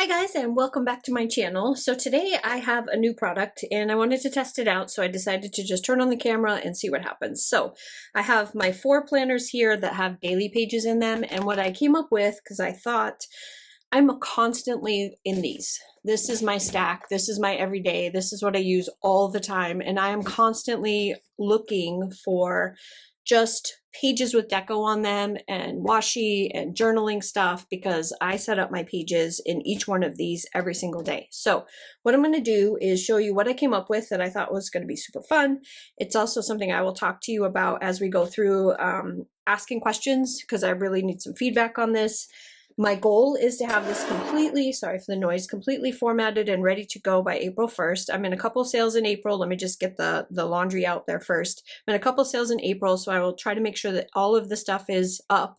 guys, and welcome back to my channel. So today I have a new product and I wanted to test it out, so I decided to just turn on the camera and see what happens. So I have my 4 planners here that have daily pages in them, and what I came up with, because I thought I'm constantly in these. This is my stack, this is my everyday, this is what I use all the time, and I am constantly looking for just pages with deco on them and washi and journaling stuff, because I set up my pages in each one of these every single day. So what I'm going to do is show you what I came up with that I thought was going to be super fun. It's also something I will talk to you about as we go through asking questions, because I really need some feedback on this. My goal is to have this completely, sorry for the noise, completely formatted and ready to go by April 1st. I'm in a couple sales in April. Let me just get the laundry out there first. I'm in a couple sales in April, so I will try to make sure that all of the stuff is up,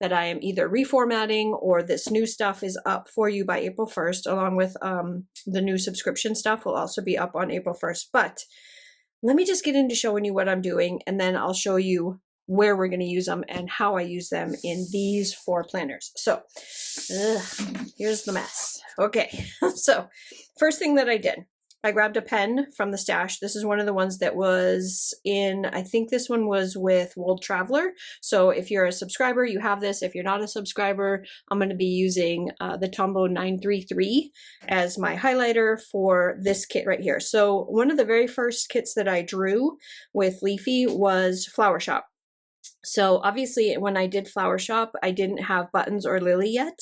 that I am either reformatting or this new stuff is up for you by April 1st, along with the new subscription stuff will also be up on April 1st. But let me just get into showing you what I'm doing, and then I'll show you where we're going to use them and how I use them in these 4 planners. So here's the mess. Okay, so first thing that I did, I grabbed a pen from the stash. This is one of the ones that was in, I think this one was with World Traveler. So if you're a subscriber, you have this. If you're not a subscriber, I'm going to be using the Tombow 933 as my highlighter for this kit right here. So one of the very first kits that I drew with Leafy was Flower Shop. So obviously when I did Flower Shop, I didn't have Buttons or Lily yet.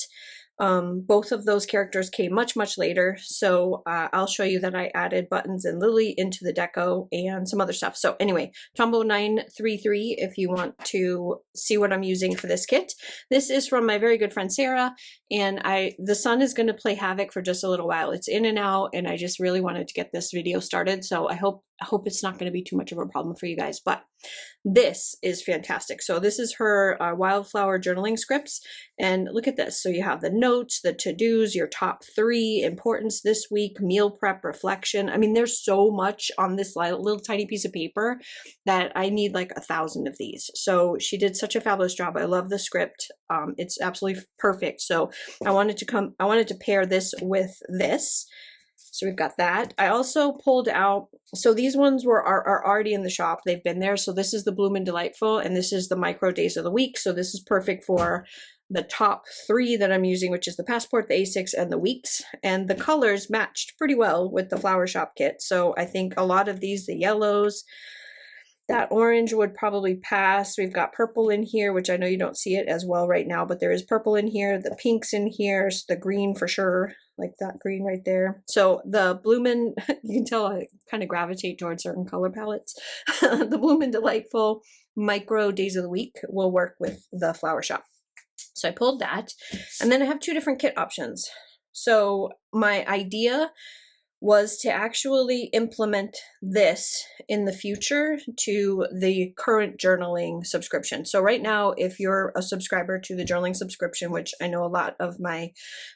Both of those characters came much later. So I'll show you that I added Buttons and Lily into the deco and some other stuff. So anyway, Tombow 933 if you want to see what I'm using for this kit. This is from my very good friend Sarah, and the sun is going to play havoc for just a little while. It's in and out, and I just really wanted to get this video started. So I hope it's not going to be too much of a problem for you guys, but this is fantastic. So this is her wildflower journaling scripts, and look at this. So you have the notes, the to-dos, your top 3, importance this week, meal prep, reflection. I mean, there's so much on this little tiny piece of paper that I need like 1,000 of these. So she did such a fabulous job. I love the script. It's absolutely perfect. So I wanted to pair this with this. So we've got that. I also pulled out, so these ones are already in the shop. They've been there. So this is the Bloom and Delightful, and this is the micro days of the week. So this is perfect for the top 3 that I'm using, which is the Passport, the A6, and the Weeks. And the colors matched pretty well with the Flower Shop kit. So I think a lot of these, the yellows, that orange would probably pass. We've got purple in here, which I know you don't see it as well right now, but there is purple in here, the pinks in here, the green for sure, like that green right there. So the Bloomin', you can tell I kind of gravitate towards certain color palettes. The Bloomin' Delightful micro days of the week will work with the Flower Shop. So I pulled that, and then I have 2 different kit options. So my idea was to actually implement this in the future to the current journaling subscription. So right now, if you're a subscriber to the journaling subscription, which I know a lot of my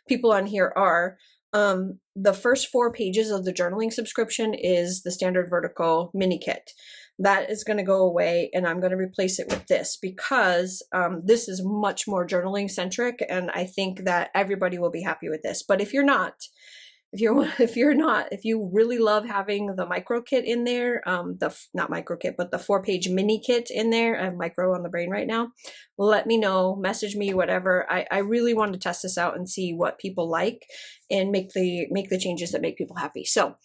people on here are, the first 4 pages of the journaling subscription is the standard vertical mini kit. That is going to go away, and I'm going to replace it with this, because this is much more journaling centric, and I think that everybody will be happy with this. But if you're not, if you really love having the micro kit in there, not micro kit, but the 4-page mini kit in there, I have micro on the brain right now, let me know, message me, whatever. I really want to test this out and see what people like and make the changes that make people happy. So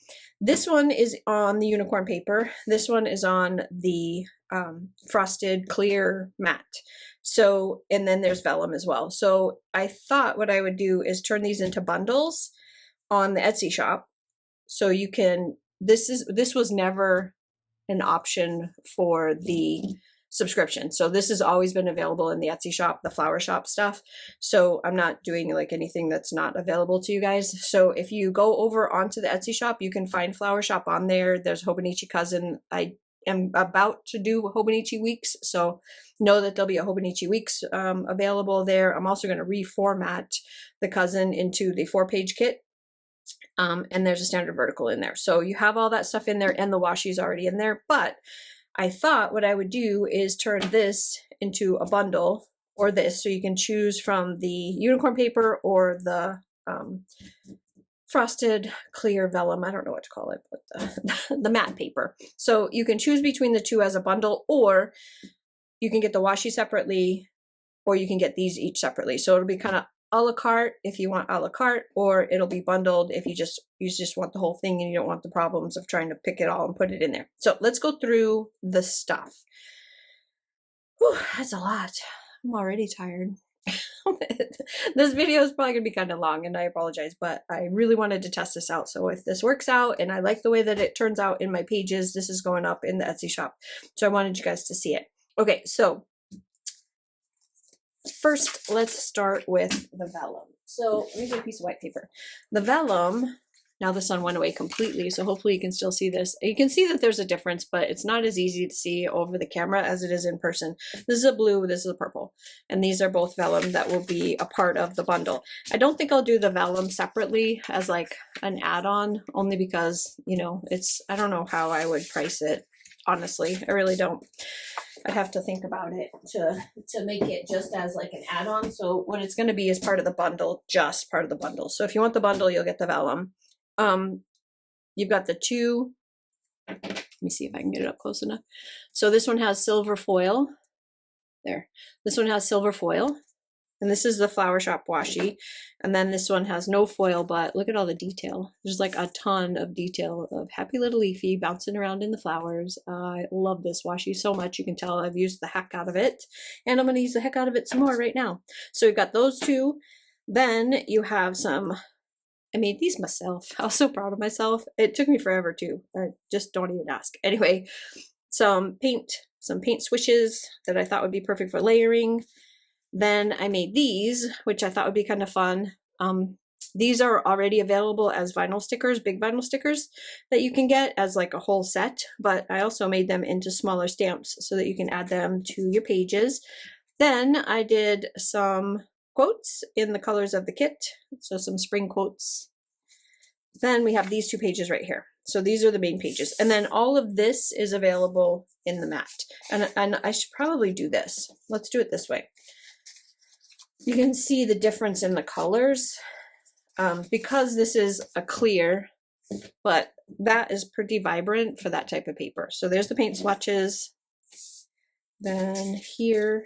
this one is on the unicorn paper. This one is on the frosted clear matte. So, and then there's vellum as well. So I thought what I would do is turn these into bundles on the Etsy shop. So you can, this was never an option for the subscription. So this has always been available in the Etsy shop, the Flower Shop stuff. So I'm not doing like anything that's not available to you guys. So if you go over onto the Etsy shop, you can find Flower Shop on there. There's Hobonichi Cousin. I am about to do Hobonichi Weeks, so know that there'll be a Hobonichi Weeks available there. I'm also going to reformat the Cousin into the 4-page kit. And there's a standard vertical in there. So you have all that stuff in there, and the washi is already in there. But I thought what I would do is turn this into a bundle, or this, so you can choose from the unicorn paper or the frosted clear vellum. I don't know what to call it, but the matte paper. So you can choose between the two as a bundle, or you can get the washi separately, or you can get these each separately. So it'll be kind of a la carte if you want a la carte, or it'll be bundled if you just want the whole thing and you don't want the problems of trying to pick it all and put it in there. So let's go through the stuff. Whew, that's a lot. I'm already tired. This video is probably gonna be kind of long, and I apologize, but I really wanted to test this out. So if this works out and I like the way that it turns out in my pages, this is going up in the Etsy shop. So I wanted you guys to see it. Okay, so first, let's start with the vellum. So let me get a piece of white paper. The vellum, now the sun went away completely, so hopefully you can still see this. You can see that there's a difference, but it's not as easy to see over the camera as it is in person. This is a blue, this is a purple, and these are both vellum that will be a part of the bundle. I don't think I'll do the vellum separately as like an add-on, only because, you know, I don't know how I would price it. Honestly, I really don't. I'd have to think about it to make it just as like an add-on. So what it's going to be is part of the bundle, just part of the bundle. So if you want the bundle, you'll get the vellum. You've got the two. Let me see if I can get it up close enough. So this one has silver foil. There. This one has silver foil. And this is the Flower Shop washi. And then this one has no foil, but look at all the detail. There's like a ton of detail of happy little leafy bouncing around in the flowers. I love this washi so much. You can tell I've used the heck out of it. And I'm going to use the heck out of it some more right now. So we've got those two. Then you have some, I made these myself. I was so proud of myself. It took me forever too. Just don't even ask. Anyway, some paint swishes that I thought would be perfect for layering. Then I made these, which I thought would be kind of fun. These are already available as vinyl stickers, big vinyl stickers that you can get as like a whole set, but I also made them into smaller stamps so that you can add them to your pages. Then I did some quotes in the colors of the kit, so some spring quotes. Then we have these two pages right here. So these are the main pages. And then all of this is available in the mat. And I should probably do this. Let's do it this way. You can see the difference in the colors because this is a clear, but that is pretty vibrant for that type of paper. So there's the paint swatches. Then here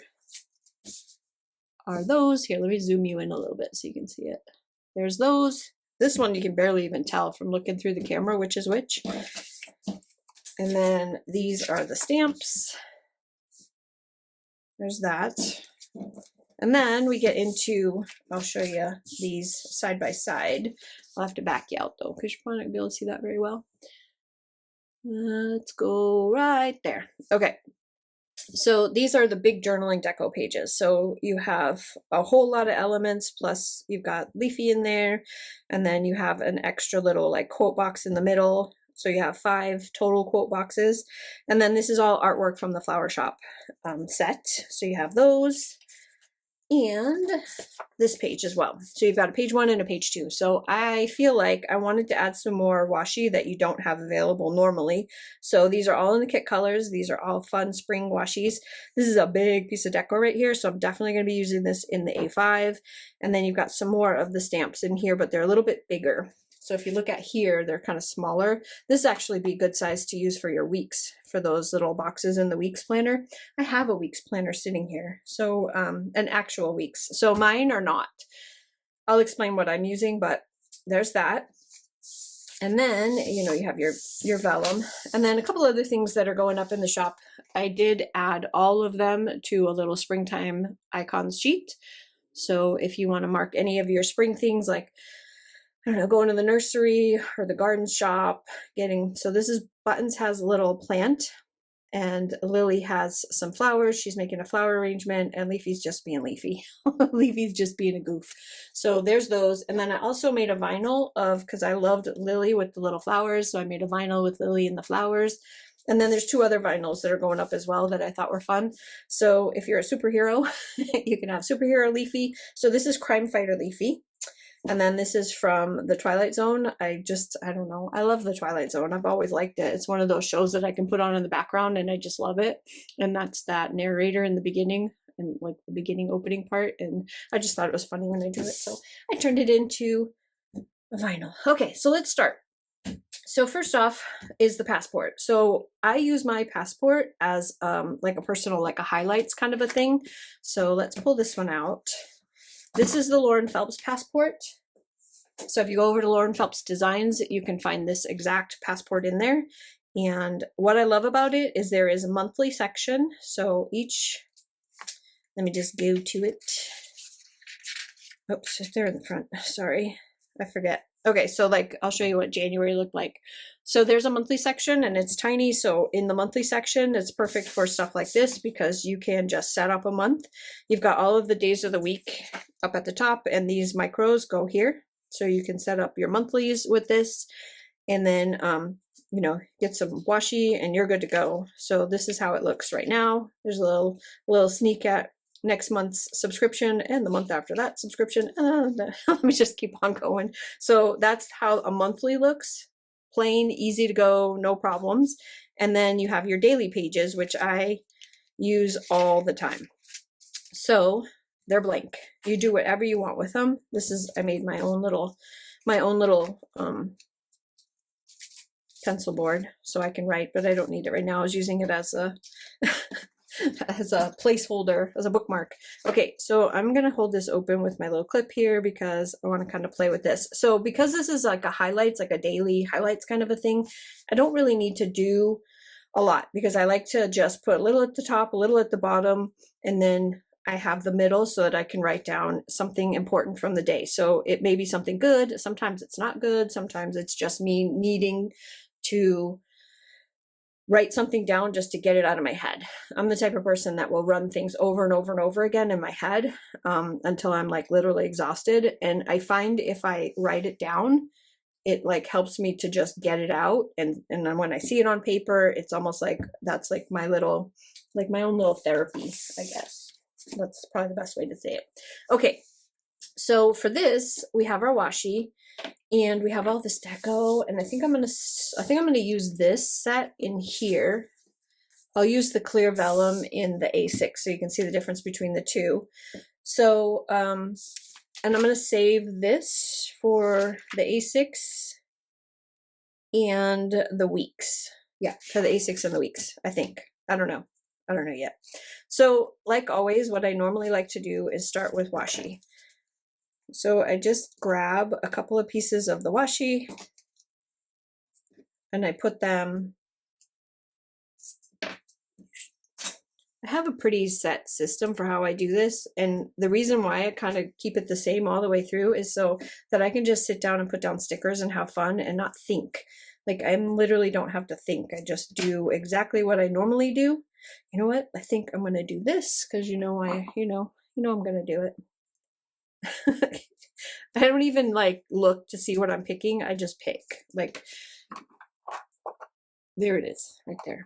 are those. Here, let me zoom you in a little bit so you can see it. There's those. This one you can barely even tell from looking through the camera which is which. And then these are the stamps. There's that. And then we get into, I'll show you these side by side. I'll have to back you out though, because you're probably not gonna be able to see that very well. Let's go right there. Okay. So these are the big journaling deco pages. So you have a whole lot of elements, plus you've got leafy in there, and then you have an extra little like quote box in the middle. So you have 5 total quote boxes. And then this is all artwork from the Flower Shop set. So you have those. And this page as well. So you've got a page 1 and a page 2. So I feel like I wanted to add some more washi that you don't have available normally. So these are all in the kit colors. These are all fun spring washis. This is a big piece of deco right here. So I'm definitely going to be using this in the A5. And then you've got some more of the stamps in here, but they're a little bit bigger. So if you look at here, they're kind of smaller. This actually be a good size to use for your weeks, for those little boxes in the weeks planner. I have a weeks planner sitting here, so an actual weeks. So mine are not. I'll explain what I'm using, but there's that. And then, you know, you have your vellum. And then a couple other things that are going up in the shop. I did add all of them to a little springtime icons sheet. So if you want to mark any of your spring things, like I don't know, going to the nursery or the garden shop, so this is Buttons has a little plant, and Lily has some flowers. She's making a flower arrangement, and Leafy's just being Leafy. Leafy's just being a goof. So there's those. And then I also made a vinyl because I loved Lily with the little flowers. So I made a vinyl with Lily and the flowers. And then there's 2 other vinyls that are going up as well that I thought were fun. So if you're a superhero, you can have superhero Leafy. So this is Crime Fighter Leafy. And then this is from the Twilight Zone. I don't know. I love the Twilight Zone. I've always liked it. It's one of those shows that I can put on in the background and I just love it. And that's that narrator in the beginning. and like the beginning opening part, and I just thought it was funny when I drew it, so I turned it into a vinyl. Okay, so let's start. So first off is the passport. So I use my passport as like a personal, like a highlights kind of a thing. So let's pull this one out. This is the Lauren Phelps passport. So if you go over to Lauren Phelps Designs, you can find this exact passport in there. And what I love about it is there is a monthly section. So let me just go to it. Oops, they're in the front. Sorry, I forget. Okay, so like I'll show you what January looked like. So there's a monthly section and it's tiny. So in the monthly section, it's perfect for stuff like this because you can just set up a month. You've got all of the days of the week up at the top, and these micros go here. So you can set up your monthlies with this, and then you know, get some washi and you're good to go. So this is how it looks right now. There's a little sneak at next month's subscription and the month after that subscription. Let me just keep on going. So that's how a monthly looks. Plain, easy to go, no problems. And then you have your daily pages, which I use all the time. So they're blank. You do whatever you want with them. This is, I made my own little pencil board so I can write, but I don't need it right now. I was using it as a as a placeholder, as a bookmark. Okay, so I'm gonna hold this open with my little clip here because I want to kind of play with this. So because this is like a highlights, like a daily highlights kind of a thing, I don't really need to do a lot because I like to just put a little at the top, a little at the bottom, and then I have the middle so that I can write down something important from the day. So it may be something good, sometimes it's not good, sometimes it's just me needing to write something down just to get it out of my head. I'm the type of person that will run things over and over and over again in my head until I'm like literally exhausted. And I find if I write it down, it like helps me to just get it out. And then when I see it on paper, it's almost like that's like my little, like my own little therapy, I guess. That's probably the best way to say it. Okay, so for this, we have our washi. And we have all this deco, and I think I'm gonna use this set in here. I'll use the clear vellum in the A6 so you can see the difference between the two. So, and I'm gonna save this for the A6 and the weeks. Yeah, for the A6 and the weeks, I think. I don't know yet. So, like always, what I normally like to do is start with washi. So I just grab a couple of pieces of the washi and I put them, I have a pretty set system for how I do this. And the reason why I kind of keep it the same all the way through is so that I can just sit down and put down stickers and have fun and not think. Like I literally don't have to think. I just do exactly what I normally do. You know what? I think I'm going to do this because I'm going to do it. I don't even like look to see what I'm picking. I just pick. Like, there it is, right there.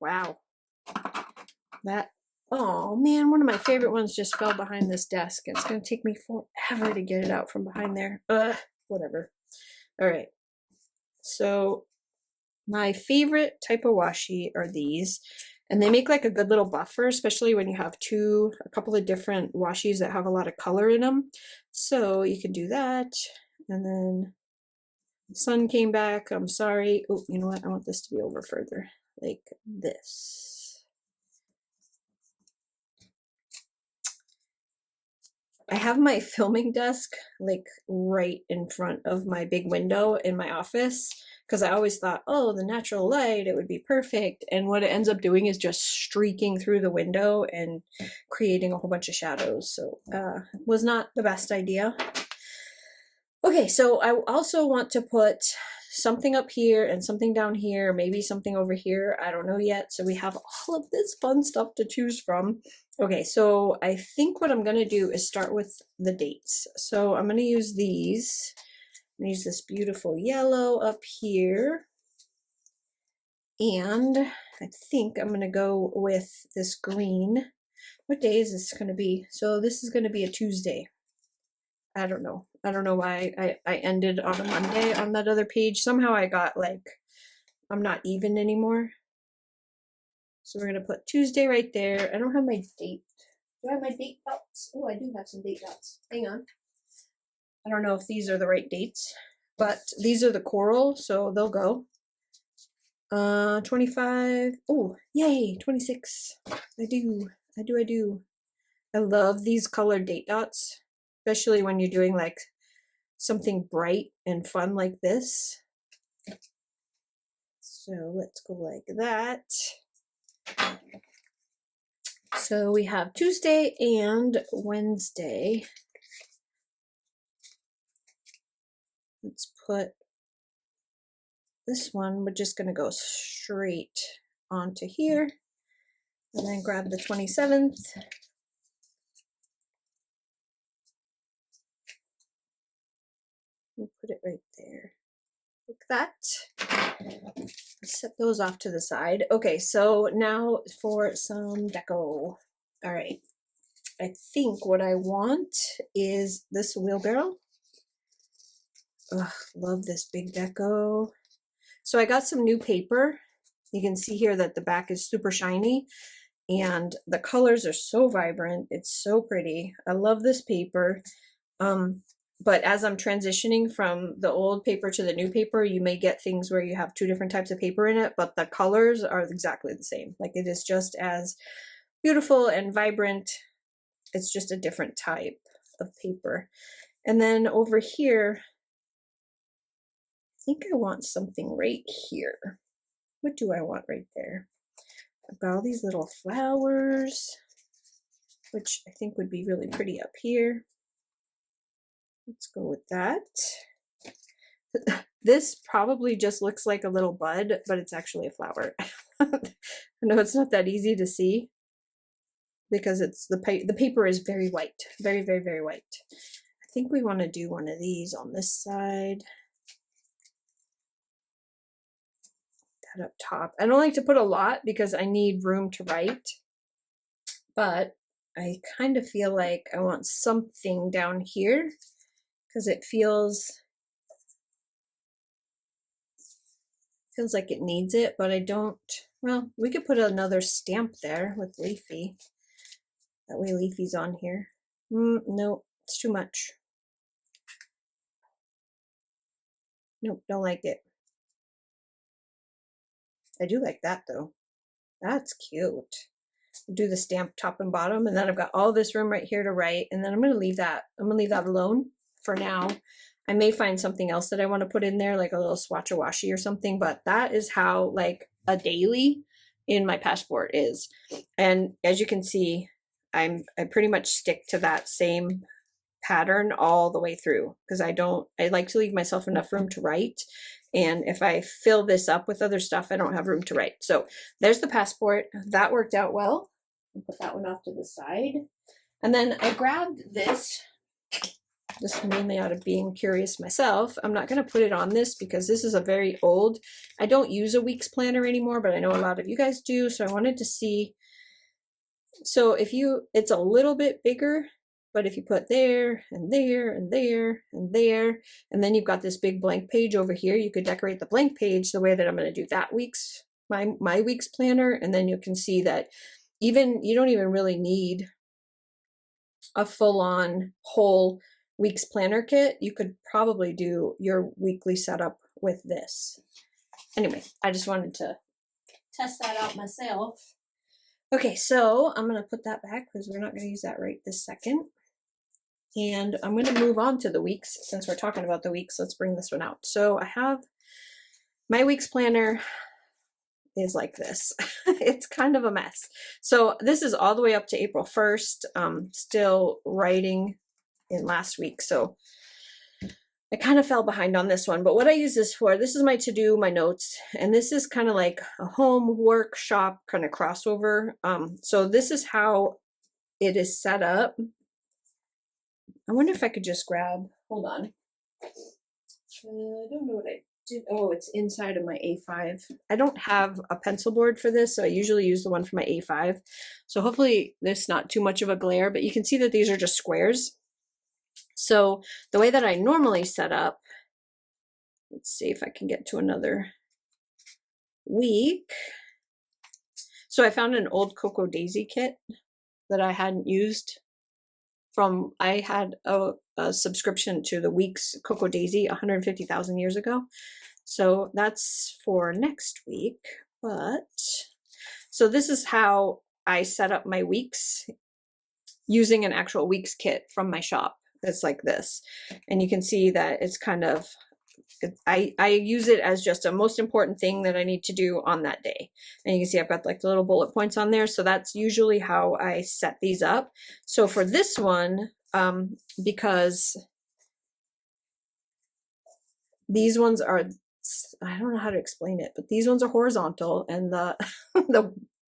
Wow. Oh man, one of my favorite ones just fell behind this desk. It's going to take me forever to get it out from behind there. Whatever. All right. So my favorite type of washi are these. And they make like a good little buffer, especially when you have a couple of different washis that have a lot of color in them. So you can do that. And then the sun came back. I'm sorry. Oh, you know what? I want this to be over further, like this. I have my filming desk like right in front of my big window in my office, because I always thought, oh, the natural light, it would be perfect. And what it ends up doing is just streaking through the window and creating a whole bunch of shadows. So was not the best idea. Okay, so I also want to put something up here and something down here, maybe something over here. I don't know yet. So we have all of this fun stuff to choose from. Okay, so I think what I'm going to do is start with the dates. So I'm going to use these. Use this beautiful yellow up here, and I think I'm going to go with this green. What day is this going to be? So this is going to be a Tuesday. I don't know why I ended on a Monday on that other page. Somehow I got like, I'm not even anymore. So we're going to put Tuesday right there. I don't have my date. Do I have my date dots? Oh, I do have some date dots. Hang on. I don't know if these are the right dates, but these are the coral, so they'll go. 25. Oh, yay, 26. I do. I love these colored date dots, especially when you're doing like something bright and fun like this. So let's go like that. So we have Tuesday and Wednesday. Let's put this one, we're just going to go straight onto here. And then grab the 27th. We'll put it right there. Like that. Set those off to the side. Okay, so now for some deco. All right. I think what I want is this wheelbarrow. Ugh, love this big deco. So I got some new paper. You can see here that the back is super shiny and the colors are so vibrant. It's so pretty. I love this paper. But as I'm transitioning from the old paper to the new paper, you may get things where you have two different types of paper in it, but the colors are exactly the same. Like it is just as beautiful and vibrant. It's just a different type of paper. And then over here, I think I want something right here. What do I want right there? I've got all these little flowers, which I think would be really pretty up here. Let's go with that. This probably just looks like a little bud, but it's actually a flower. I know it's not that easy to see because it's the paper is very white, very, very, very white. I think we want to do one of these on this side. That up top. I don't like to put a lot because I need room to write, but I kind of feel like I want something down here because it feels like it needs it, but I don't. Well, we could put another stamp there with Leafy. That way Leafy's on here. No, it's too much. Nope, don't like it. I do like that though. That's cute. Do the stamp top and bottom, and then I've got all this room right here to write, and then I'm going to leave that. I'm going to leave that alone for now. I may find something else that I want to put in there, like a little swatch of washi or something, but that is how like a daily in my passport is. And as you can see, I pretty much stick to that same pattern all the way through because I like to leave myself enough room to write. And if I fill this up with other stuff, I don't have room to write. So there's the passport. That worked out well. I'll put that one off to the side. And then I grabbed this, just mainly out of being curious myself. I'm not going to put it on this because this is a very old, I don't use a week's planner anymore, but I know a lot of you guys do. So I wanted to see. So it's a little bit bigger, but if you put there and there and there and there, and then you've got this big blank page over here, you could decorate the blank page the way that I'm going to do that week's, my week's planner. And then you can see that you don't even really need a full-on whole week's planner kit. You could probably do your weekly setup with this. Anyway, I just wanted to test that out myself. Okay, so I'm going to put that back because we're not going to use that right this second. And I'm going to move on to the weeks. Since we're talking about the weeks, let's bring this one out. So I have my week's planner is like this. It's kind of a mess. So this is all the way up to April 1st. Still writing in last week. So I kind of fell behind on this one, but what I use this for, this is my to-do, my notes, and this is kind of like a home workshop kind of crossover. So this is how it is set up. I wonder if I could just grab, hold on. I don't know what I did. Oh, it's inside of my A5. I don't have a pencil board for this, so I usually use the one for my A5. So hopefully there's not too much of a glare, but you can see that these are just squares. So the way that I normally set up, let's see if I can get to another week. So I found an old Cocoa Daisy kit that I hadn't used from, I had a subscription to the Weeks Cocoa Daisy 150,000 years ago. So that's for next week. But so this is how I set up my weeks using an actual weeks kit from my shop. It's like this. And you can see that it's kind of, I use it as just a most important thing that I need to do on that day. And you can see I've got like the little bullet points on there. So that's usually how I set these up. So for this one, because these ones are, I don't know how to explain it, but these ones are horizontal and the the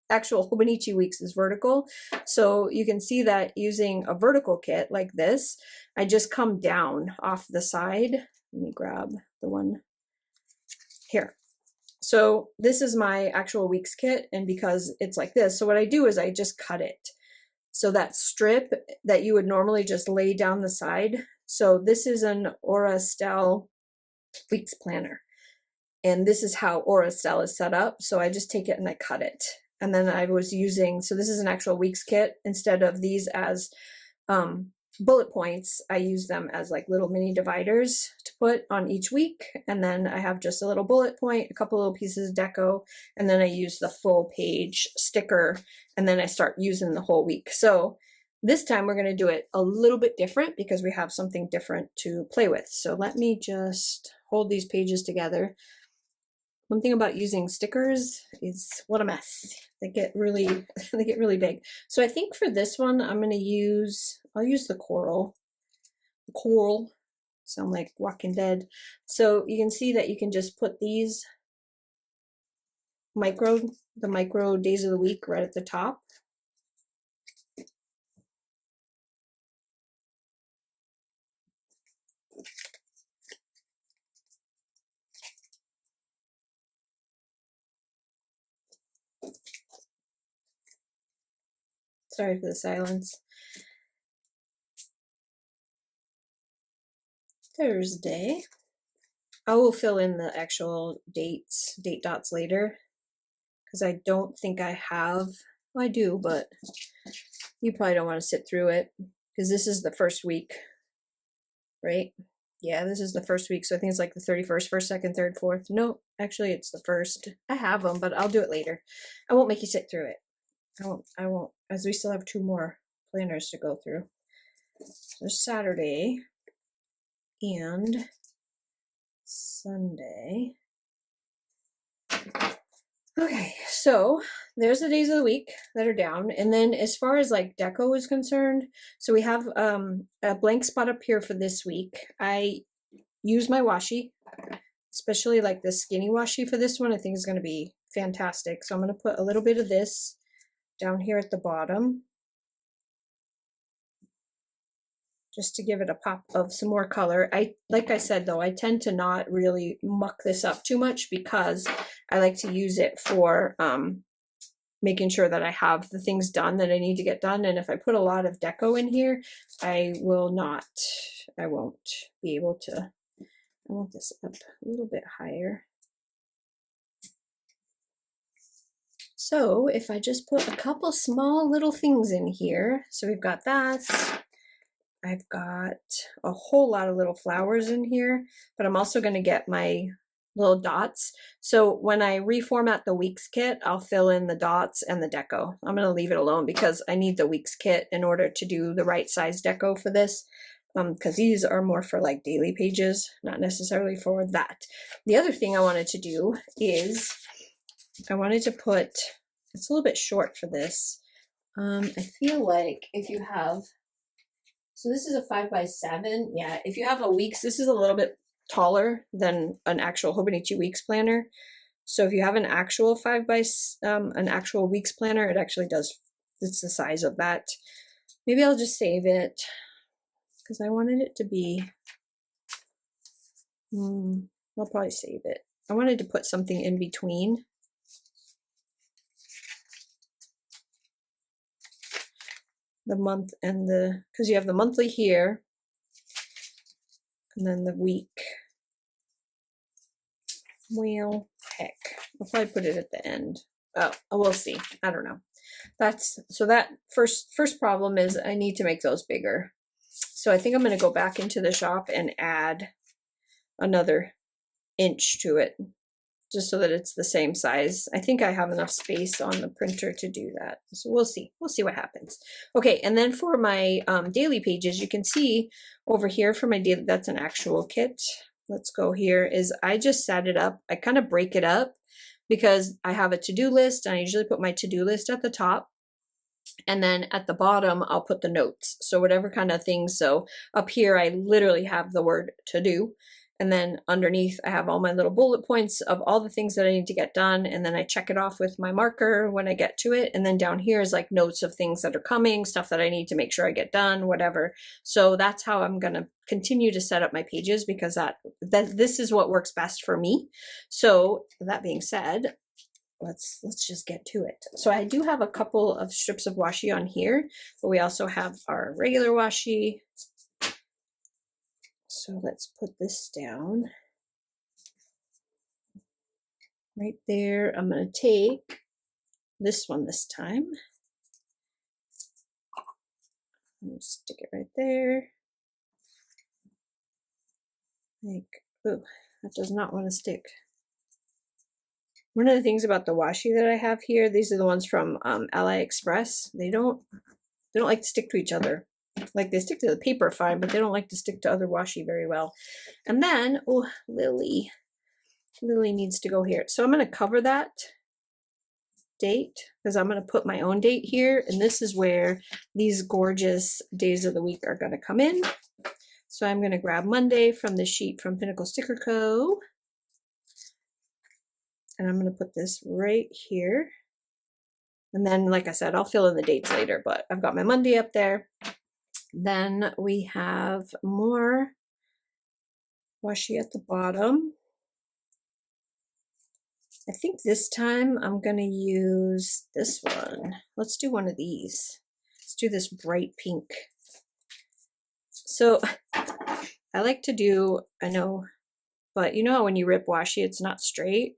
actual Hobonichi Weeks is vertical. So you can see that using a vertical kit like this, I just come down off the side. Let me grab the one here. So this is my actual weeks kit, and because it's like this, so what I do is I just cut it. So that strip that you would normally just lay down the side. So this is an Aura Estelle weeks planner. And this is how Aura Estelle is set up. So I just take it and I cut it. And then I was using, so this is an actual weeks kit. Instead of these as bullet points, I use them as like little mini dividers to put on each week. And then I have just a little bullet point, a couple little pieces of deco, and then I use the full page sticker, and then I start using the whole week. So this time we're going to do it a little bit different because we have something different to play with. So let me just hold these pages together. One thing about using stickers is what a mess. They get really big. So I think for this one, I'll use the coral. The coral, sound like Walking Dead. So you can see that you can just put these the micro days of the week right at the top. Sorry for the silence. Thursday. I will fill in the actual date dots later, because I don't think I have. Well, I do, but you probably don't want to sit through it because this is the first week, right? Yeah, this is the first week, so I think it's like the 31st, 1st, 2nd, 3rd, 4th. No, actually it's the 1st. I have them, but I'll do it later. I won't make you sit through it. I won't, as we still have 2 more planners to go through. So Saturday and Sunday. Okay, so there's the days of the week that are down. And then as far as like deco is concerned, so we have a blank spot up here for this week. I use my washi, especially like the skinny washi for this one. I think is going to be fantastic. So I'm going to put a little bit of this down here at the bottom, just to give it a pop of some more color. Like I said though, I tend to not really muck this up too much because I like to use it for making sure that I have the things done that I need to get done. And if I put a lot of deco in here, I won't be able to. I want this up a little bit higher. So if I just put a couple small little things in here, so we've got that. I've got a whole lot of little flowers in here, but I'm also going to get my little dots. So when I reformat the weeks kit, I'll fill in the dots and the deco. I'm going to leave it alone because I need the weeks kit in order to do the right size deco for this, because these are more for like daily pages, not necessarily for that. The other thing I wanted to do is I wanted to put, it's a little bit short for this. I feel like if you have, so this is a 5x7. Yeah, if you have a weeks, this is a little bit taller than an actual Hobonichi Weeks planner. So if you have an actual an actual weeks planner, it actually does, it's the size of that. Maybe I'll just save it because I wanted it to be, I'll probably save it. I wanted to put something in between. The month and the, because you have the monthly here and then the week. Well, heck, I'll probably put it at the end. Oh, we'll see. I don't know. So that first problem is I need to make those bigger. So I think I'm going to go back into the shop and add another inch to it, just so that it's the same size. I think I have enough space on the printer to do that. So we'll see. We'll see what happens. Okay, and then for my daily pages, you can see over here for my daily, that's an actual kit. Let's go here, is I just set it up. I kind of break it up because I have a to-do list, and I usually put my to-do list at the top. And then at the bottom, I'll put the notes. So whatever kind of things. So up here, I literally have the word to do. And then underneath, I have all my little bullet points of all the things that I need to get done. And then I check it off with my marker when I get to it. And then down here is like notes of things that are coming, stuff that I need to make sure I get done, whatever. So that's how I'm going to continue to set up my pages, because this is what works best for me. So that being said, let's just get to it. So I do have a couple of strips of washi on here, but we also have our regular washi. So let's put this down right there. I'm going to take this one this time. Stick it right there. Like, oh, that does not want to stick. One of the things about the washi that I have here, these are the ones from AliExpress. They don't like to stick to each other. Like, they stick to the paper fine, but they don't like to stick to other washi very well. And then, oh, Lily needs to go here. So I'm going to cover that date, because I'm going to put my own date here. And this is where these gorgeous days of the week are going to come in. So I'm going to grab Monday from the sheet from Pinnacle Sticker Co. And I'm going to put this right here. And then, like I said, I'll fill in the dates later, but I've got my Monday up there. Then we have more washi at the bottom. I think this time I'm going to use this one. Let's do one of these. Let's do this bright pink. So I like to do, I know, but you know how when you rip washi, it's not straight.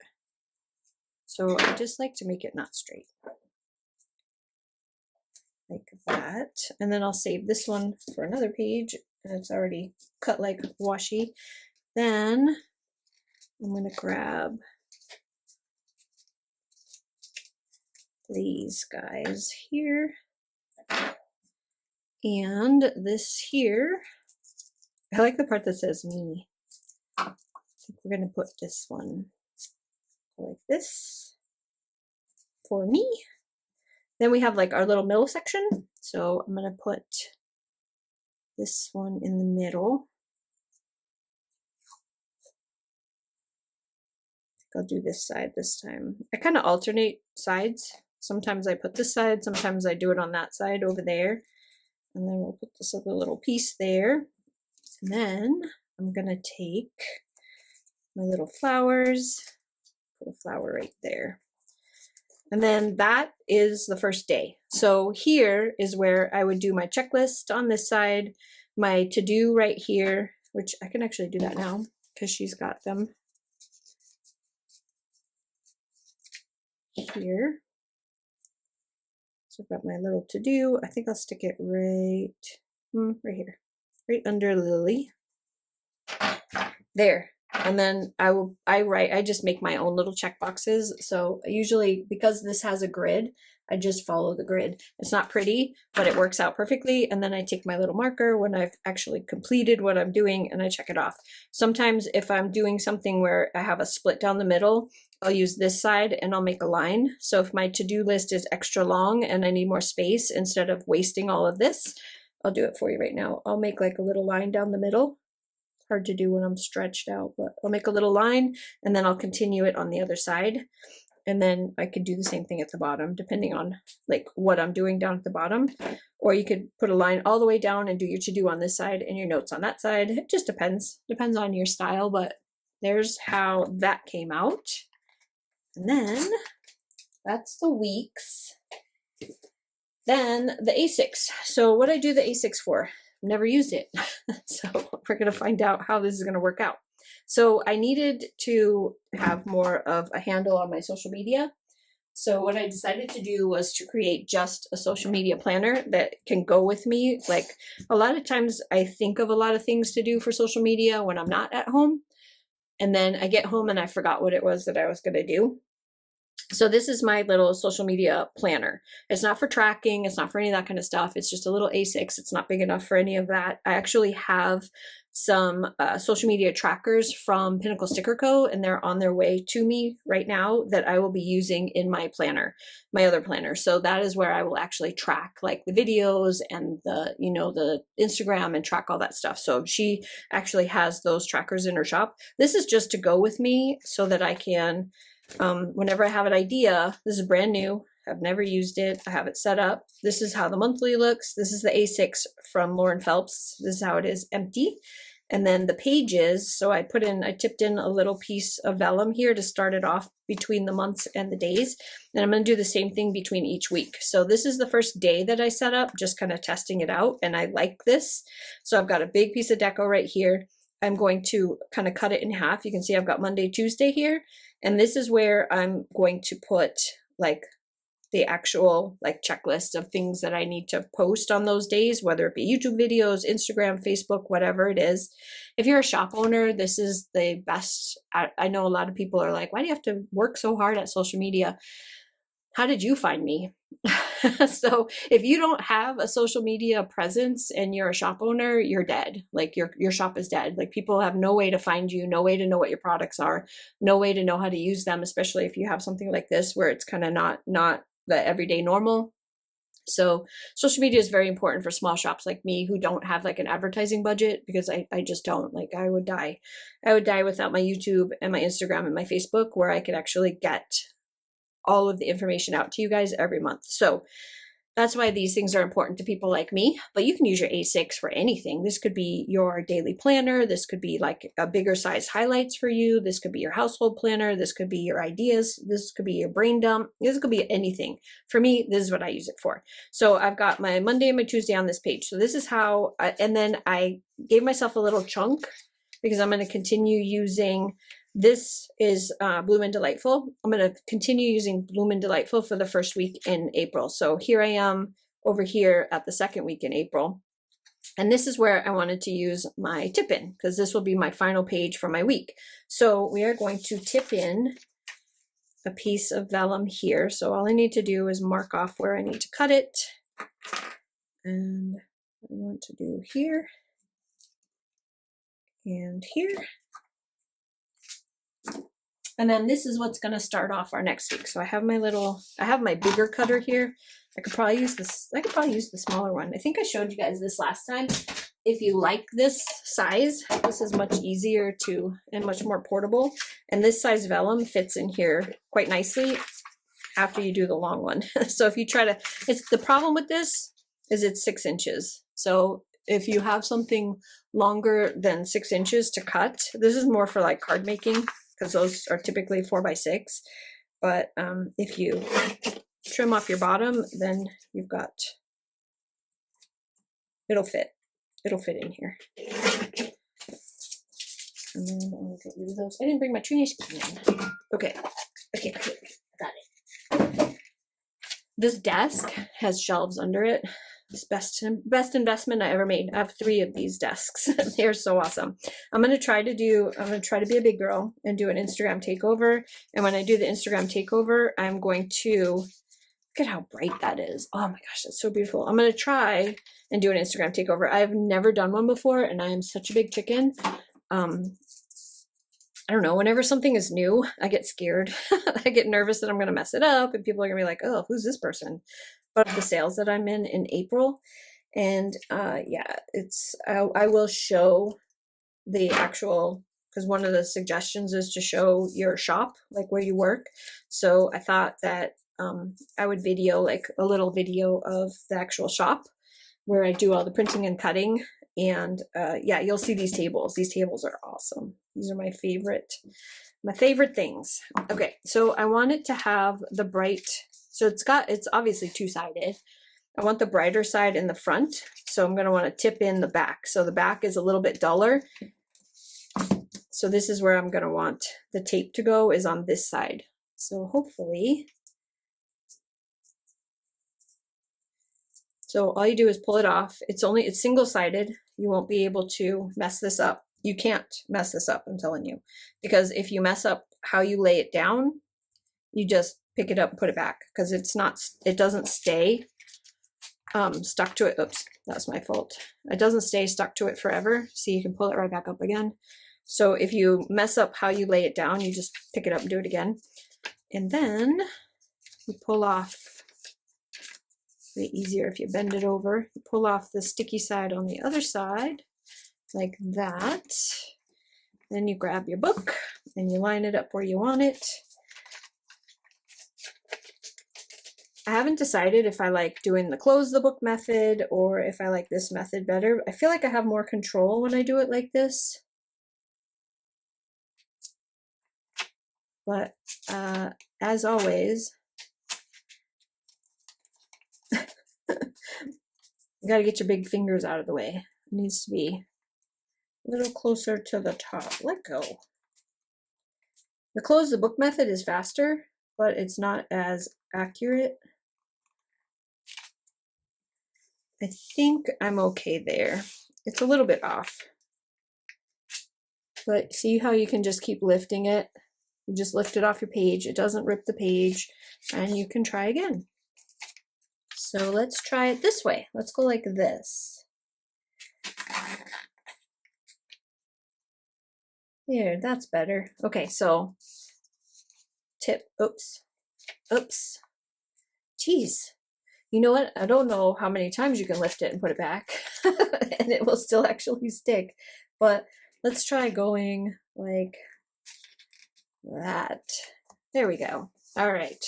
So I just like to make it not straight. Like that. And then I'll save this one for another page. And it's already cut like washi. Then I'm going to grab these guys here. And this here. I like the part that says me. I think we're going to put this one like this for me. Then we have like our little middle section. So I'm going to put this one in the middle. I'll do this side this time. I kind of alternate sides. Sometimes I put this side, sometimes I do it on that side over there. And then we'll put this other little piece there. And then I'm going to take my little flowers, put a flower right there. And then that is the first day. So here is where I would do my checklist on this side, my to-do right here, which I can actually do that now because she's got them here. So I've got my little to-do. I think I'll stick it right here, right under Lily. There. And then I just make my own little check boxes. So usually, because this has a grid, I just follow the grid. It's not pretty, but it works out perfectly. And then I take my little marker when I've actually completed what I'm doing and I check it off. Sometimes if I'm doing something where I have a split down the middle, I'll use this side and I'll make a line. So if my to-do list is extra long and I need more space, instead of wasting all of this, I'll do it for you right now. I'll make like a little line down the middle. Hard to do when I'm stretched out, but I'll make a little line and then I'll continue it on the other side. And then I could do the same thing at the bottom, depending on like what I'm doing down at the bottom. Or you could put a line all the way down and do your to-do on this side and your notes on that side. It just depends on your style, but there's how that came out. And then that's the weeks. Then the A6. So what I do the A6 for? Never used it. So we're going to find out how this is going to work out. So I needed to have more of a handle on my social media. So what I decided to do was to create just a social media planner that can go with me. Like a lot of times I think of a lot of things to do for social media when I'm not at home. And then I get home and I forgot what it was that I was going to do. So this is my little social media planner. It's not for tracking. It's not for any of that kind of stuff. It's just a little A6. It's not big enough for any of that. I actually have some social media trackers from Pinnacle Sticker Co. and they're on their way to me right now that I will be using in my planner, my other planner. So that is where I will actually track like the videos and the, you know, the Instagram and track all that stuff. So she actually has those trackers in her shop. This is just to go with me so that I can whenever I have an idea. This is brand new. I've never used it. I have it set up. This is how the monthly looks. This is the A6 from Lauren Phelps. This is how it is empty. And then the pages, so I tipped in a little piece of vellum here to start it off between the months and the days. And I'm going to do the same thing between each week. So this is the first day that I set up, just kind of testing it out. And I like this. So I've got a big piece of deco right here. I'm going to kind of cut it in half. You can see I've got Monday, Tuesday here. And this is where I'm going to put like the actual like checklist of things that I need to post on those days, whether it be YouTube videos, Instagram, Facebook, whatever it is. If you're a shop owner, this is the best. I know a lot of people are like, why do you have to work so hard at social media? How did you find me? So if you don't have a social media presence and you're a shop owner, you're dead. Like your shop is dead. Like people have no way to find you, no way to know what your products are, no way to know how to use them, especially if you have something like this where it's kind of not the everyday normal. So social media is very important for small shops like me who don't have like an advertising budget, because I just don't. Like I would die without my YouTube and my Instagram and my Facebook, where I could actually get all of the information out to you guys every month. So that's why these things are important to people like me. But you can use your A6 for anything. This could be your daily planner. This could be like a bigger size highlights for you. This could be your household planner. This could be your ideas. This could be your brain dump. This could be anything. For me, this is what I use it for. So I've got my Monday and my Tuesday on this page. So this is how, and then I gave myself a little chunk because I'm going to continue using. This is Bloom and Delightful. I'm going to continue using Bloom and Delightful for the first week in April. So here I am over here at the second week in April. And this is where I wanted to use my tip in, because this will be my final page for my week. So we are going to tip in a piece of vellum here. So all I need to do is mark off where I need to cut it. And I want to do here and here. And then this is what's going to start off our next week. So I have my bigger cutter here. I could probably use this. I could probably use the smaller one. I think I showed you guys this last time. If you like this size, this is much easier and much more portable. And this size vellum fits in here quite nicely after you do the long one. So if you try to, the problem with this is it's 6 inches. So if you have something longer than 6 inches to cut, this is more for like card making, because those are typically 4x6. But if you trim off your bottom, then you've got, it'll fit in here. And then I'll get rid of those. I didn't bring my trash can. Okay, got it. This desk has shelves under it. It's best investment I ever made. I have 3 of these desks. They're so awesome. I'm gonna try to be a big girl and do an Instagram takeover. And when I do the Instagram takeover, I'm going to look at how bright that is. Oh my gosh, that's so beautiful. I'm gonna try and do an Instagram takeover. I've never done one before, and I am such a big chicken. I don't know, whenever something is new, I get scared. I get nervous that I'm gonna mess it up and people are gonna be like, oh, who's this person? But the sales that I'm in April. And yeah, I will show the actual, because one of the suggestions is to show your shop, like where you work. So I thought that I would video like a little video of the actual shop where I do all the printing and cutting. And yeah, you'll see these tables. These tables are awesome. These are my favorite things. Okay, so I want it to have the bright, so it's obviously 2-sided. I want the brighter side in the front, so I'm going to want to tip in the back. So the back is a little bit duller. So this is where I'm going to want the tape to go, is on this side. So hopefully So all you do is pull it off. It's single-sided. You won't be able to mess this up. You can't mess this up, I'm telling you, because if you mess up how you lay it down, you just pick it up and put it back, because it doesn't stay stuck to it. Oops, that's my fault. It doesn't stay stuck to it forever. See, you can pull it right back up again. So if you mess up how you lay it down, you just pick it up and do it again. And then you pull off, a bit easier if you bend it over. You pull off the sticky side on the other side, like that. Then you grab your book and you line it up where you want it. I haven't decided if I like doing the close the book method or if I like this method better. I feel like I have more control when I do it like this. But as always, you gotta get your big fingers out of the way. It needs to be a little closer to the top. Let go. The close the book method is faster, but it's not as accurate. I think I'm okay there. It's a little bit off. But see how you can just keep lifting it? You just lift it off your page. It doesn't rip the page, and you can try again. So let's try it this way. Let's go like this. There, that's better. Okay, so tip, oops. Geez. You know what? I don't know how many times you can lift it and put it back and it will still actually stick. But let's try going like that. There we go. All right.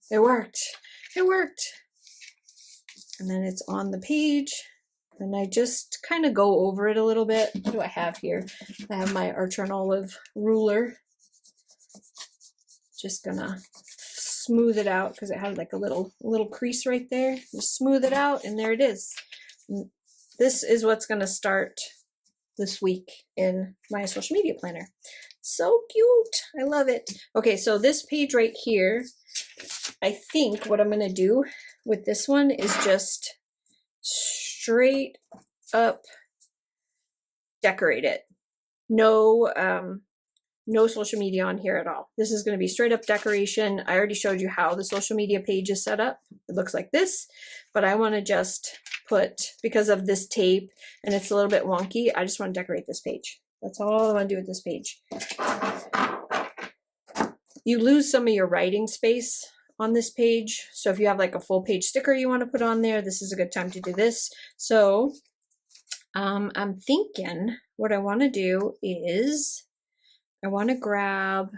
It worked. It worked. And then it's on the page. And I just kind of go over it a little bit. What do I have here? I have my Archer and Olive ruler. Just gonna smooth it out because it had like a little crease right there. Just smooth it out, and there it is. This is what's gonna start this week in my social media planner. So cute. I love it. Okay, so this page right here, I think what I'm gonna do with this one is just straight up decorate it. No social media on here at all. This is going to be straight up decoration. I already showed you how the social media page is set up. It looks like this, but I want to just put, because of this tape and it's a little bit wonky, I just want to decorate this page. That's all I want to do with this page. You lose some of your writing space on this page. So if you have like a full page sticker you want to put on there, this is a good time to do this. So I'm thinking what I want to do is I want to grab,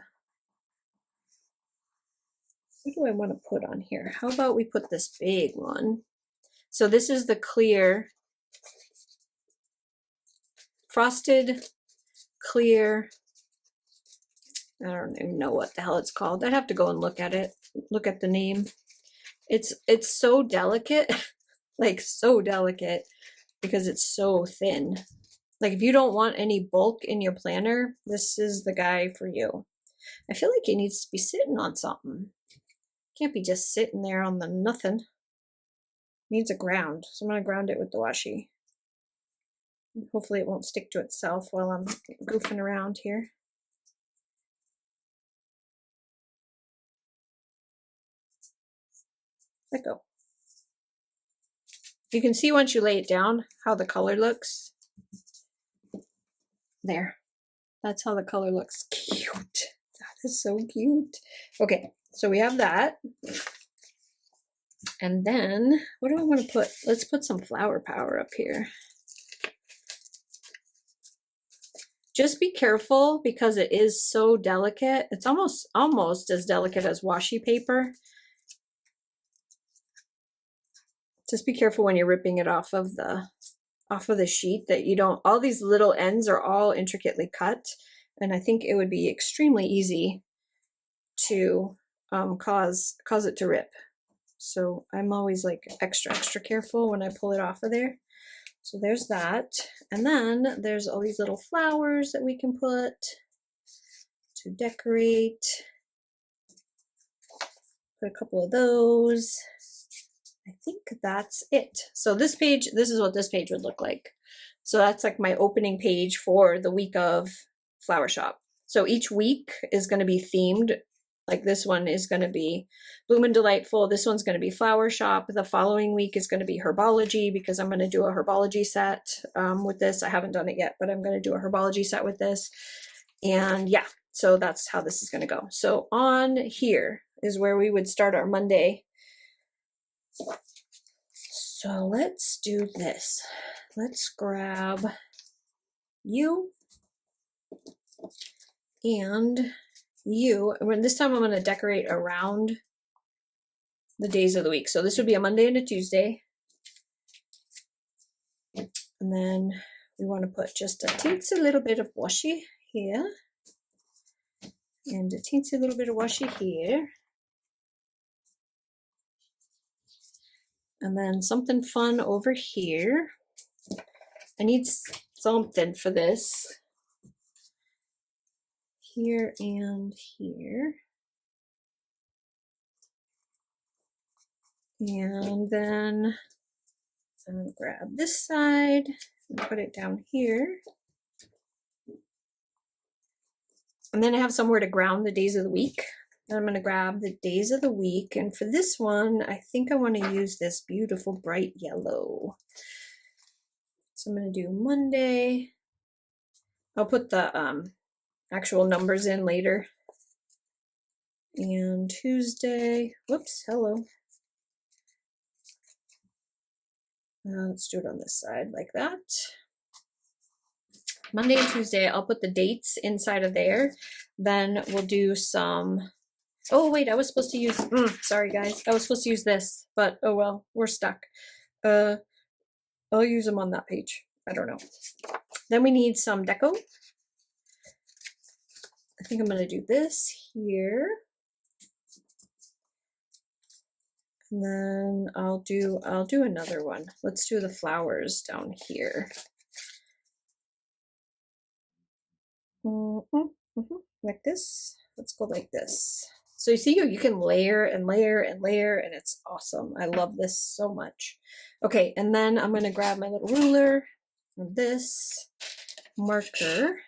what do I want to put on here? How about we put this big one? So this is the clear, frosted clear, I don't even know what the hell it's called. I'd have to go and look at it, look at the name. It's so delicate, like so delicate because it's so thin. Like if you don't want any bulk in your planner, this is the guy for you. I feel like it needs to be sitting on something. Can't be just sitting there on the nothing. It needs a ground. So I'm going to ground it with the washi. Hopefully it won't stick to itself while I'm goofing around here. Let go. You can see once you lay it down how the color looks. There. That's how the color looks. Cute. That is so cute. Okay, so we have that. And then, what do I want to put? Let's put some flower power up here. Just be careful because it is so delicate. It's almost as delicate as washi paper. Just be careful when you're ripping it off of the sheet that you don't, all these little ends are all intricately cut. And I think it would be extremely easy to cause it to rip. So I'm always like extra careful when I pull it off of there. So there's that. And then there's all these little flowers that we can put to decorate. Put a couple of those. I think that's it. So this page, this is what this page would look like. So that's like my opening page for the week of Flower Shop. So each week is going to be themed. Like this one is going to be Bloom and Delightful. This one's going to be Flower Shop. The following week is going to be Herbology, because I'm going to do a Herbology set with this. I haven't done it yet, but I'm going to do a Herbology set with this. And yeah, so that's how this is going to go. So on here is where we would start our Monday. So let's do this. Let's grab you and you. And this time I'm going to decorate around the days of the week. So this would be a Monday and a Tuesday. And then we want to put just a teensy little bit of washi here. And a teensy little bit of washi here. And then something fun over here. I need something for this. Here and here. And then I'm going to grab this side and put it down here. And then I have somewhere to ground the days of the week. Then I'm going to grab the days of the week. And for this one, I think I want to use this beautiful bright yellow. So I'm going to do Monday. I'll put the actual numbers in later. And Tuesday. Whoops, hello. Let's do it on this side like that. Monday and Tuesday, I'll put the dates inside of there. Then we'll do some... Oh, wait, I was supposed to use... sorry, guys. I was supposed to use this, but oh well, we're stuck. I'll use them on that page. I don't know. Then we need some deco. I think I'm going to do this here. And then I'll do another one. Let's do the flowers down here. Like this. Let's go like this. So you see, you can layer and layer and layer, and it's awesome. I love this so much. Okay, and then I'm going to grab my little ruler and this marker.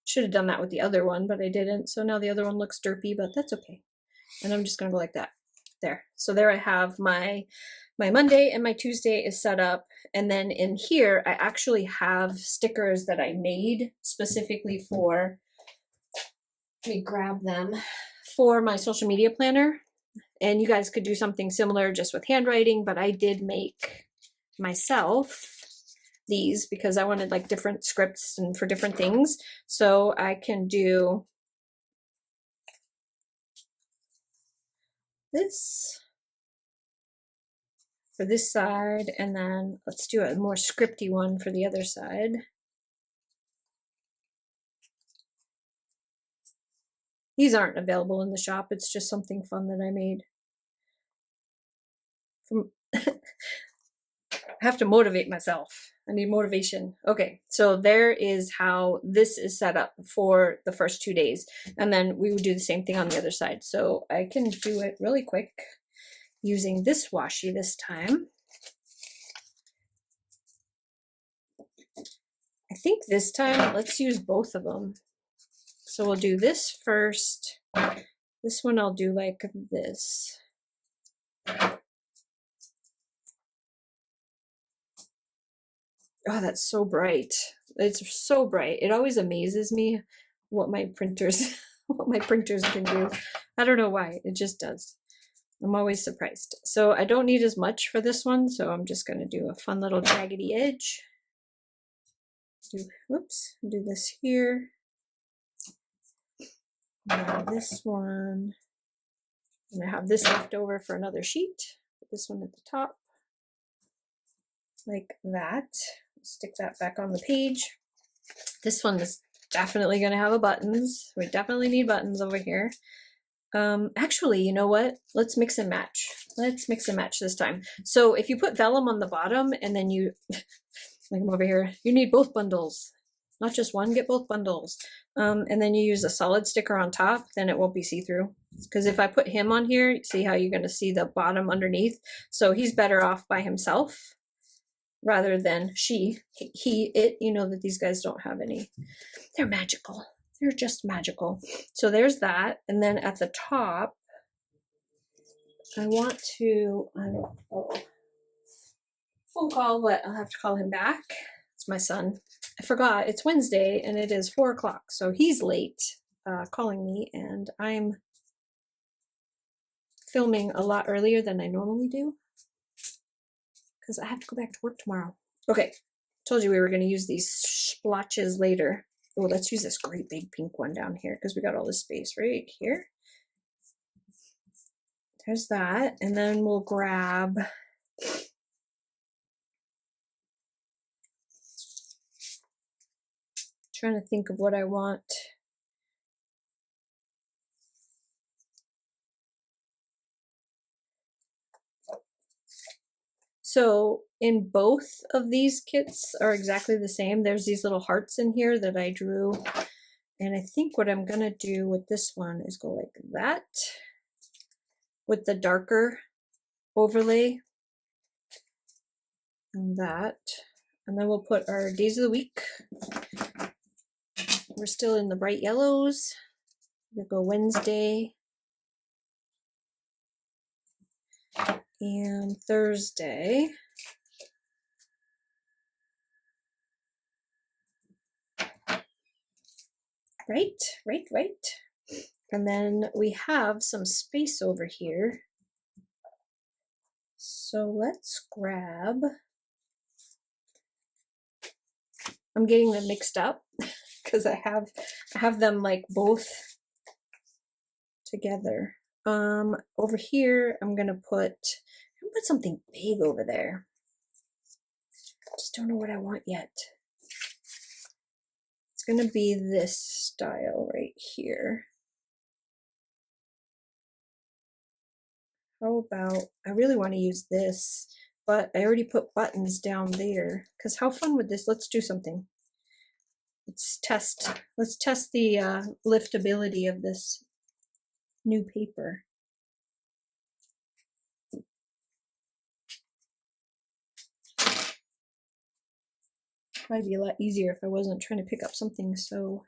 Should have done that with the other one, but I didn't. So now the other one looks derpy, but that's okay. And I'm just going to go like that. There. So there I have my Monday, and my Tuesday is set up. And then in here, I actually have stickers that I made specifically for, let me grab them, for my social media planner. And you guys could do something similar just with handwriting, but I did make myself these because I wanted like different scripts and for different things. So I can do this for this side, and then let's do a more scripty one for the other side. These aren't available in the shop. It's just something fun that I made. I have to motivate myself. I need motivation. Okay, so there is how this is set up for the first 2 days. And then we would do the same thing on the other side. So I can do it really quick using this washi this time. I think this time, let's use both of them. So we'll do this first. This one I'll do like this. Oh, that's so bright. It's so bright. It always amazes me what my printers can do. I don't know why. It just does. I'm always surprised. So I don't need as much for this one, so I'm just going to do a fun little jaggedy edge. Do this here. Now this one. And I have this left over for another sheet. Put this one at the top. Like that. Stick that back on the page. This one is definitely going to have a buttons. We definitely need buttons over here. Actually, you know what? Let's mix and match. Let's mix and match this time. So if you put vellum on the bottom and then you, like I'm over here, you need both bundles. Not just one, get both bundles. And then you use a solid sticker on top, then it won't be see-through. Because if I put him on here, see how you're going to see the bottom underneath? So he's better off by himself rather than she, he, it. You know that these guys don't have any. They're magical. They're just magical. So there's that. And then at the top, I want to, I don't know, phone call, but I'll have to call him back. It's my son. I forgot it's Wednesday and it is 4 o'clock. So he's late calling me, and I'm filming a lot earlier than I normally do because I have to go back to work tomorrow. Okay, told you we were going to use these splotches later. Oh, let's use this great big pink one down here because we got all this space right here. There's that, and then we'll grab trying to think of what I want. So in both of these kits are exactly the same. There's these little hearts in here that I drew. And I think what I'm going to do with this one is go like that with the darker overlay and that. And then we'll put our days of the week. We're still in the bright yellows. We'll go Wednesday and Thursday. Right. And then we have some space over here. So let's grab, I'm getting them mixed up because I have them like both together. Over here, I'm gonna put something big over there. I just don't know what I want yet. It's gonna be this style right here. How about, I really want to use this, but I already put buttons down there because how fun would this, let's do something. Let's test the liftability of this new paper. Might be a lot easier if I wasn't trying to pick up something so.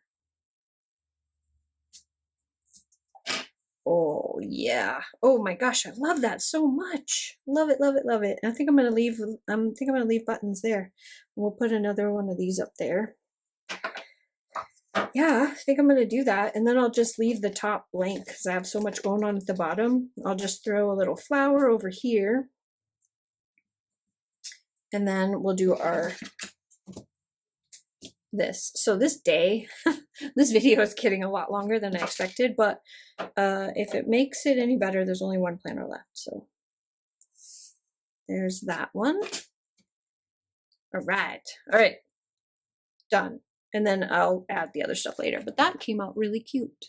Oh yeah. Oh my gosh, I love that so much. Love it. I think I'm gonna leave buttons there. We'll put another one of these up there. Yeah, I think I'm gonna do that, and then I'll just leave the top blank because I have so much going on at the bottom. I'll just throw a little flower over here, and then we'll do our this. So this day, this video is getting a lot longer than I expected, but if it makes it any better, there's only one planner left. So there's that one. All right, done. And then I'll add the other stuff later, but that came out really cute.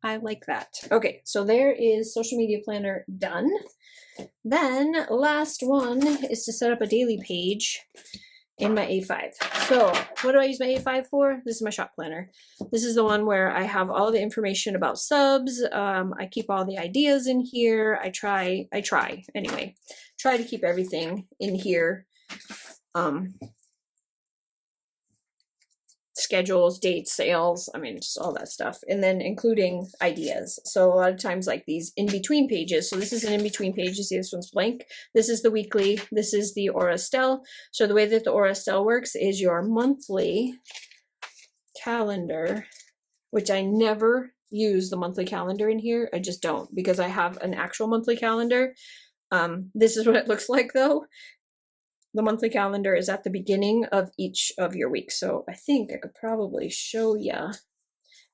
I like that. Okay, so there is social media planner done. Then last one is to set up a daily page in my A5. So what do I use my A5 for? This is my shop planner. This is the one where I have all the information about subs. I keep all the ideas in here. I try to keep everything in here. Schedules, dates, sales, I mean, just all that stuff. And then including ideas. So a lot of times like these in-between pages. So this is an in-between page. You see this one's blank. This is the weekly. This is the Aura Estelle. So the way that the Aura Estelle works is your monthly calendar, which I never use the monthly calendar in here. I just don't, because I have an actual monthly calendar. This is what it looks like though. The monthly calendar is at the beginning of each of your weeks. So I think I could probably show you.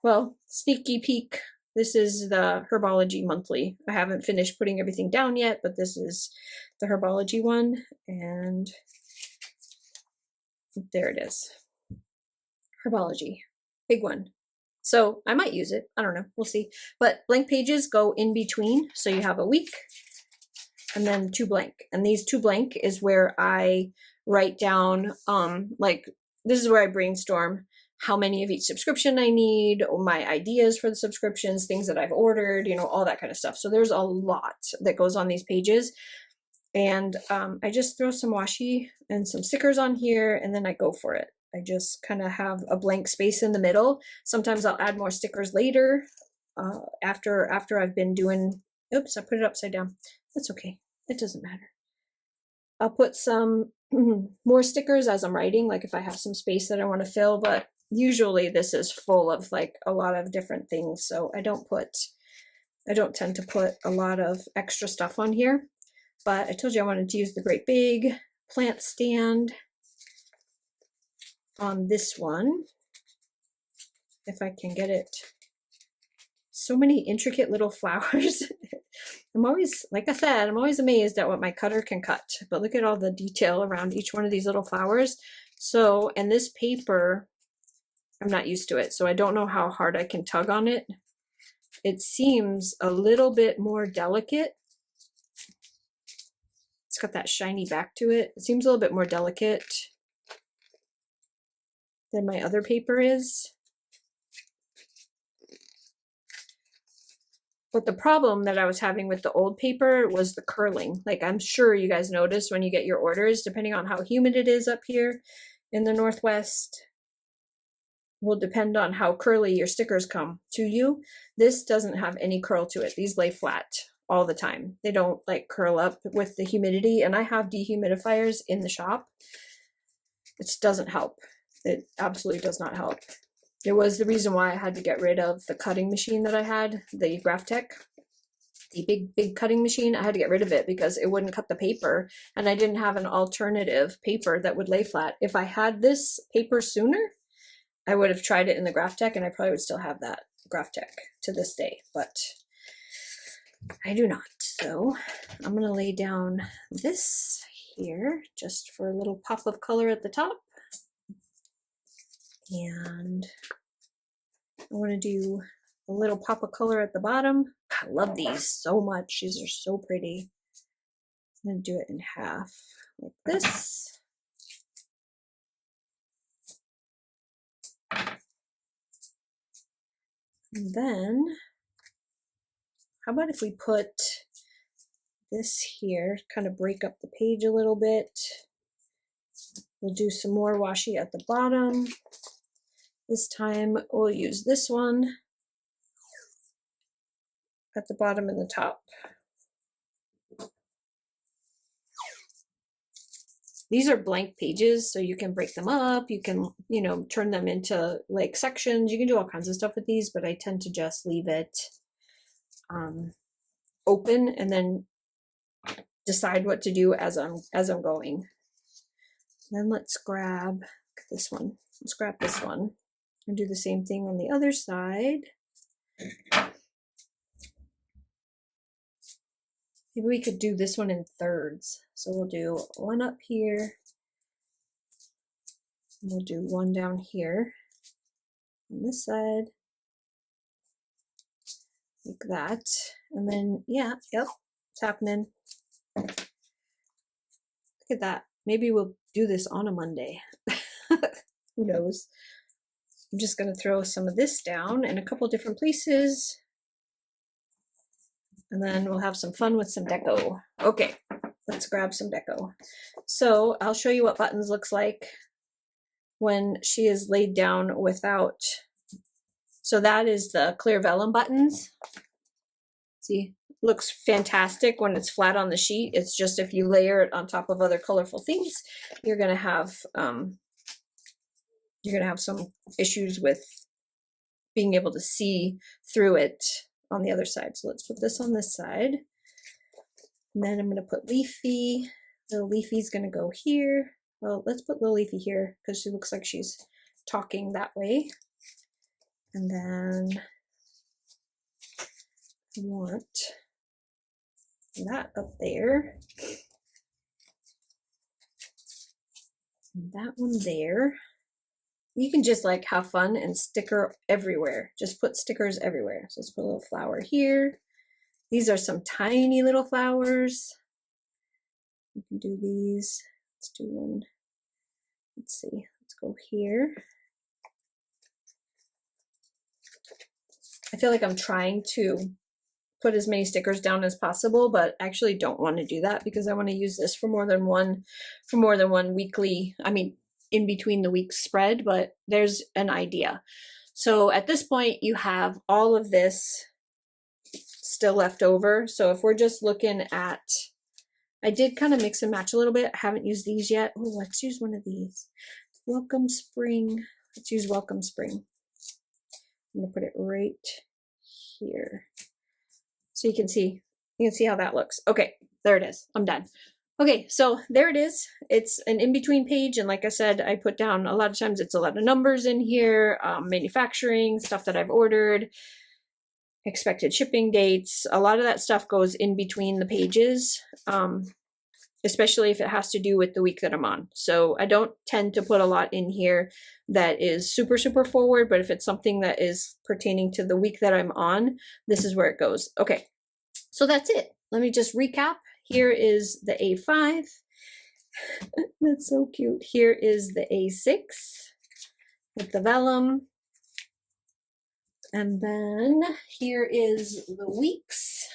Well, sneaky peek. This is the Herbology monthly. I haven't finished putting everything down yet, but this is the Herbology one. And there it is. Herbology, big one. So I might use it. I don't know. We'll see. But blank pages go in between. So you have a week and then 2 blank. And these 2 blank is where I write down, like, this is where I brainstorm how many of each subscription I need, or my ideas for the subscriptions, things that I've ordered, you know, all that kind of stuff. So there's a lot that goes on these pages. And I just throw some washi and some stickers on here, and then I go for it. I just kind of have a blank space in the middle. Sometimes I'll add more stickers later after I've been doing, oops, I put it upside down. That's okay. It doesn't matter. I'll put some more stickers as I'm writing, like if I have some space that I want to fill, but usually this is full of like a lot of different things. So I don't tend to put a lot of extra stuff on here. But I told you I wanted to use the great big plant stand on this one, if I can get it. So many intricate little flowers. I'm always, like I said, I'm always amazed at what my cutter can cut, but look at all the detail around each one of these little flowers. So, and this paper, I'm not used to it, so I don't know how hard I can tug on it. It seems a little bit more delicate. It's got that shiny back to it. It seems a little bit more delicate than my other paper is. But the problem that I was having with the old paper was the curling. Like I'm sure you guys notice when you get your orders, depending on how humid it is up here in the Northwest, will depend on how curly your stickers come to you. This doesn't have any curl to it. These lay flat all the time. They don't like curl up with the humidity, and I have dehumidifiers in the shop. It doesn't help. It absolutely does not help. It was the reason why I had to get rid of the cutting machine that I had, the Graphtec, the big cutting machine. I had to get rid of it because it wouldn't cut the paper, and I didn't have an alternative paper that would lay flat. If I had this paper sooner, I would have tried it in the Graphtec, and I probably would still have that Graphtec to this day, but I do not. So I'm going to lay down this here just for a little pop of color at the top. And I want to do a little pop of color at the bottom. I love these so much. These are so pretty. I'm going to do it in half like this. And then how about if we put this here, kind of break up the page a little bit. We'll do some more washi at the bottom. This time we'll use this one at the bottom and the top. These are blank pages, so you can break them up. You can, you know, turn them into like sections. You can do all kinds of stuff with these, but I tend to just leave it open and then decide what to do as I'm going. Then let's grab this one. Let's grab this one and do the same thing on the other side. Maybe we could do this one in thirds. So we'll do one up here. And we'll do one down here on this side. Like that. And then, yeah, yep, it's happening. Look at that. Maybe we'll do this on a Monday. Who knows? I'm just going to throw some of this down in a couple different places. And then we'll have some fun with some deco. Okay, let's grab some deco. So I'll show you what buttons looks like when she is laid down without. So that is the clear vellum buttons. See, looks fantastic when it's flat on the sheet. It's just if you layer it on top of other colorful things, you're gonna have some issues with being able to see through it on the other side. So let's put this on this side. And then I'm gonna put Leafy. Little Leafy's gonna go here. Well, let's put Little Leafy here because she looks like she's talking that way. And then I want that up there. And that one there. You can just like have fun and sticker everywhere. Just put stickers everywhere. So let's put a little flower here. These are some tiny little flowers. You can do these. Let's do one. Let's see. Let's go here. I feel like I'm trying to put as many stickers down as possible, but I actually don't want to do that because I want to use this for more than one weekly, I mean, in between the weeks spread, but there's an idea. So at this point, you have all of this still left over. So if we're just looking at, I did kind of mix and match a little bit. I haven't used these yet. Oh, let's use one of these. Welcome Spring. Let's use Welcome Spring. I'm gonna put it right here. So you can see how that looks. Okay, there it is. I'm done. Okay, so there it is. It's an in-between page, and like I said, I put down a lot of times it's a lot of numbers in here, manufacturing, stuff that I've ordered, expected shipping dates. A lot of that stuff goes in between the pages, especially if it has to do with the week that I'm on. So I don't tend to put a lot in here that is super, super forward, but if it's something that is pertaining to the week that I'm on, this is where it goes. Okay, so that's it. Let me just recap. Here is the A5. That's so cute. Here is the A6 with the vellum. And then here is the weeks.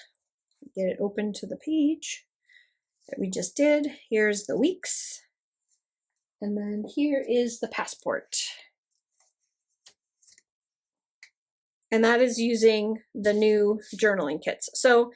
Get it open to the page that we just did. Here's the weeks. And then here is the passport. And that is using the new journaling kits. So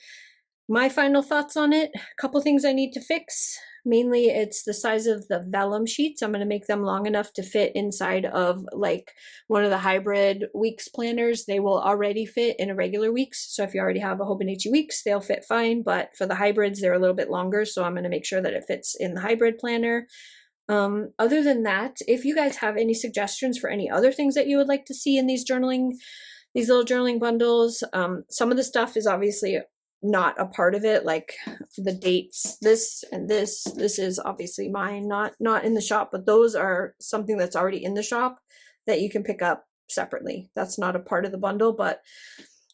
my final thoughts on it, a couple things I need to fix. Mainly it's the size of the vellum sheets. I'm going to make them long enough to fit inside of like one of the hybrid weeks planners. They will already fit in a regular weeks. So if you already have a Hobonichi weeks, they'll fit fine. But for the hybrids, they're a little bit longer. So I'm going to make sure that it fits in the hybrid planner. Other than that, if you guys have any suggestions for any other things that you would like to see in these little journaling bundles, some of the stuff is obviously not a part of it, like the dates, this and this is obviously mine, not in the shop, but those are something that's already in the shop that you can pick up separately. That's not a part of the bundle, but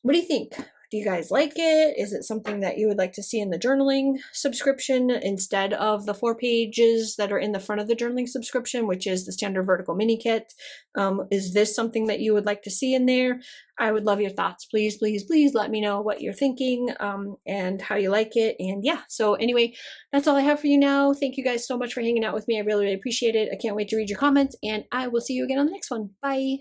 what do you think? Do you guys like it? Is it something that you would like to see in the journaling subscription instead of the 4 pages that are in the front of the journaling subscription, which is the standard vertical mini kit? Is this something that you would like to see in there? I would love your thoughts. Please, please, please let me know what you're thinking and how you like it. And yeah, so anyway, that's all I have for you now. Thank you guys so much for hanging out with me. I really, really appreciate it. I can't wait to read your comments, and I will see you again on the next one. Bye.